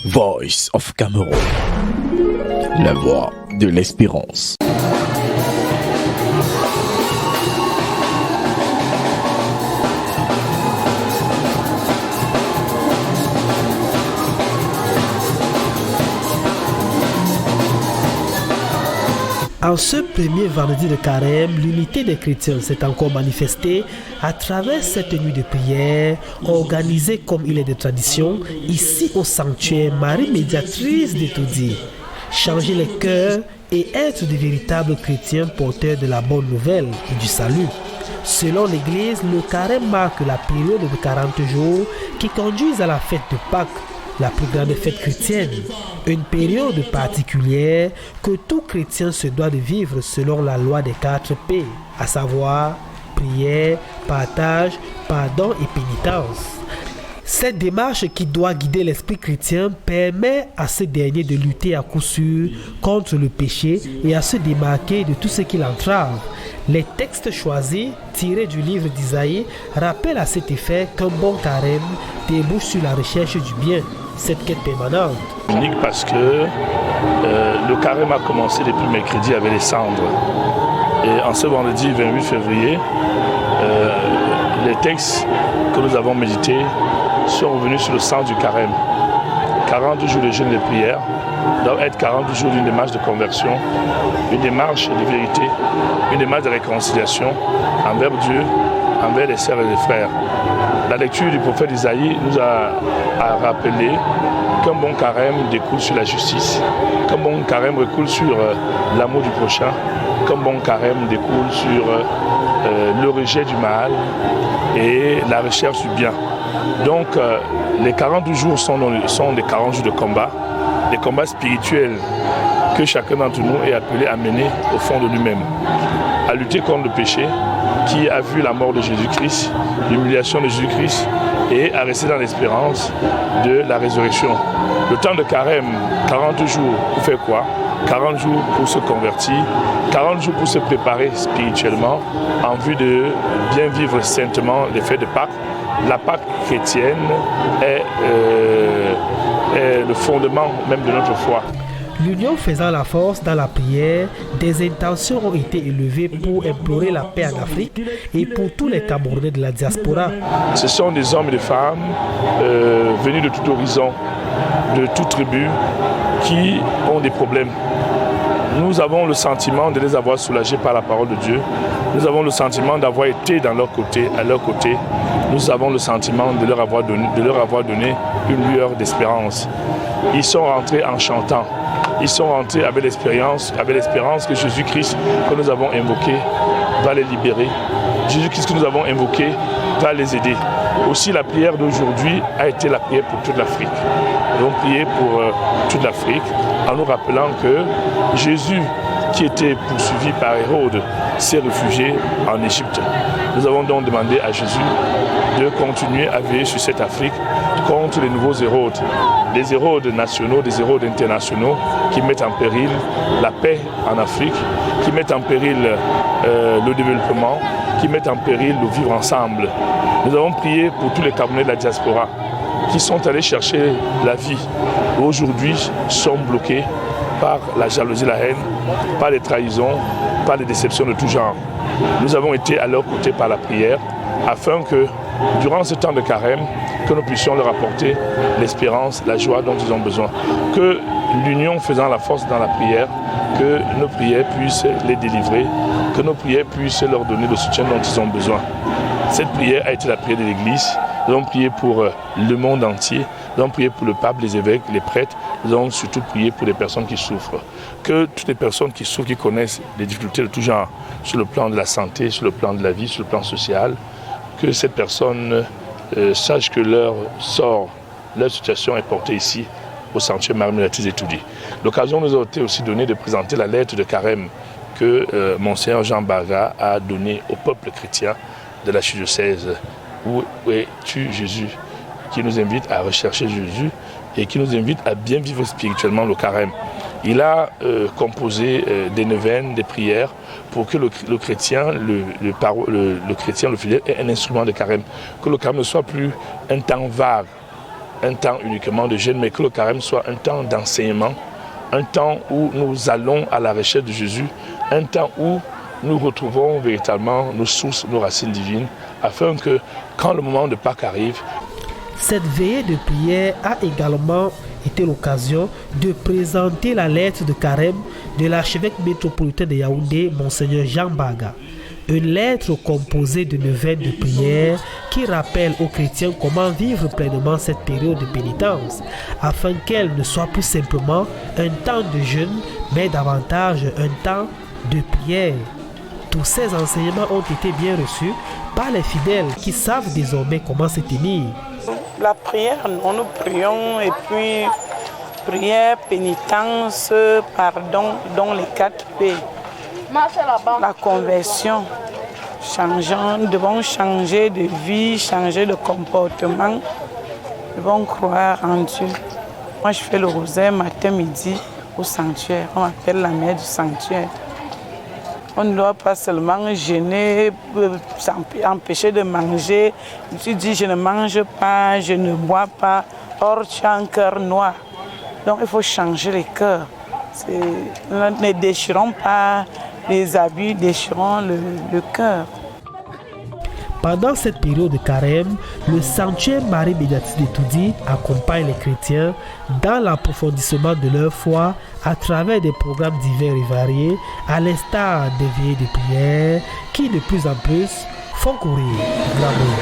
Voice of Cameroun, la voix de l'espérance. En ce premier vendredi de carême, l'unité des chrétiens s'est encore manifestée à travers cette nuit de prière organisée comme il est de tradition ici au sanctuaire Marie Médiatrice d'Etoudi. Changer les cœurs et être de véritables chrétiens porteurs de la bonne nouvelle et du salut. Selon l'Église, le carême marque la période de 40 jours qui conduisent à la fête de Pâques, la plus grande fête chrétienne, une période particulière que tout chrétien se doit de vivre selon la loi des 4 P, à savoir prière, partage, pardon et pénitence. Cette démarche qui doit guider l'esprit chrétien permet à ce dernier de lutter à coup sûr contre le péché et à se démarquer de tout ce qui l'entrave. Les textes choisis, tirés du livre d'Isaïe, rappellent à cet effet qu'un bon carême débouche sur la recherche du bien, cette quête permanente. Unique parce que le carême a commencé depuis mercredi avec les cendres. Et en ce vendredi 28 février, les textes que nous avons médités sont revenus sur le sens du carême. 40 jours de jeûne et de prière doivent être 40 jours d'une démarche de conversion, une démarche de vérité, une démarche de réconciliation envers Dieu, envers les sœurs et les frères. La lecture du prophète Isaïe nous a rappelé qu'un bon carême découle sur la justice, qu'un bon carême découle sur l'amour du prochain, qu'un bon carême découle sur le rejet du mal et la recherche du bien. Donc les 40 jours sont des 40 jours de combat, des combats spirituels que chacun d'entre nous est appelé à mener au fond de lui-même, à lutter contre le péché qui a vu la mort de Jésus-Christ, l'humiliation de Jésus-Christ et à rester dans l'espérance de la résurrection. Le temps de carême, 40 jours pour faire quoi? 40 jours pour se convertir, 40 jours pour se préparer spirituellement en vue de bien vivre saintement les fêtes de Pâques. La Pâque chrétienne est le fondement même de notre foi. L'union faisant la force dans la prière, des intentions ont été élevées pour implorer la paix en Afrique et pour tous les Camerounais de la diaspora. Ce sont des hommes et des femmes venus de tout horizon, de toute tribu, qui ont des problèmes. Nous avons le sentiment de les avoir soulagés par la parole de Dieu. Nous avons le sentiment d'avoir été à leur côté. Nous avons le sentiment de leur avoir donné une lueur d'espérance. Ils sont rentrés en chantant. Ils sont rentrés avec l'espérance que Jésus-Christ que nous avons invoqué va les libérer. Jésus-Christ que nous avons invoqué va les aider. Aussi la prière d'aujourd'hui a été la prière pour toute l'Afrique. Nous avons prié pour toute l'Afrique en nous rappelant que Jésus, qui était poursuivi par Hérode, s'est réfugié en Égypte. Nous avons donc demandé à Jésus de continuer à veiller sur cette Afrique contre les nouveaux Hérodes, des Hérodes nationaux, des Hérodes internationaux qui mettent en péril la paix en Afrique, qui mettent en péril le développement, qui mettent en péril le vivre ensemble. Nous avons prié pour tous les Camerounais de la diaspora qui sont allés chercher la vie, aujourd'hui sont bloqués par la jalousie, la haine, par les trahisons, par les déceptions de tout genre. Nous avons été à leur côté par la prière afin que, durant ce temps de carême, que nous puissions leur apporter l'espérance, la joie dont ils ont besoin. Que l'union faisant la force dans la prière, que nos prières puissent les délivrer, que nos prières puissent leur donner le soutien dont ils ont besoin. Cette prière a été la prière de l'Église. Nous avons prié pour le monde entier. Nous avons prié pour le pape, les évêques, les prêtres. Nous avons surtout prié pour les personnes qui souffrent. Que toutes les personnes qui souffrent, qui connaissent des difficultés de tout genre, sur le plan de la santé, sur le plan de la vie, sur le plan social, que ces personnes sachent que leur sort, leur situation est portée ici, au sanctuaire Marie Médiatrice d'Etoudi. L'occasion nous a été aussi donnée de présenter la lettre de carême que Monseigneur Jean Barga a donnée au peuple chrétien de la diocèse. Où es-tu, Jésus? Qui nous invite à rechercher Jésus et qui nous invite à bien vivre spirituellement le carême. Il a composé des neuvaines, des prières pour que le chrétien, le chrétien, le fidèle, ait un instrument de carême. Que le carême ne soit plus un temps vague, un temps uniquement de jeûne, mais que le carême soit un temps d'enseignement, un temps où nous allons à la recherche de Jésus, un temps où nous retrouvons véritablement nos sources, nos racines divines, afin que quand le moment de Pâques arrive, cette veillée de prière a également été l'occasion de présenter la lettre de carême de l'archevêque métropolitain de Yaoundé, Monseigneur Jean Baga. Une lettre composée de neuvaines de prière qui rappelle aux chrétiens comment vivre pleinement cette période de pénitence, afin qu'elle ne soit plus simplement un temps de jeûne, mais davantage un temps de prière. Tous ces enseignements ont été bien reçus par les fidèles qui savent désormais comment se tenir. La prière, nous prions et puis prière, pénitence, pardon, dans les 4 P. La conversion, nous devons changer de vie, changer de comportement, nous devons croire en Dieu. Moi, je fais le rosaire matin, midi au sanctuaire. On m'appelle la mère du sanctuaire. On ne doit pas seulement gêner, empêcher de manger. Tu dis je ne mange pas, je ne bois pas. Or, tu as un cœur noir. Donc, il faut changer les cœurs. Ne déchirons pas les habits, déchirons le cœur. Pendant cette période de carême, le sanctuaire Marie Médiatrice de Toudi accompagne les chrétiens dans l'approfondissement de leur foi à travers des programmes divers et variés, à l'instar des veillées de prière qui de plus en plus font courir l'amour.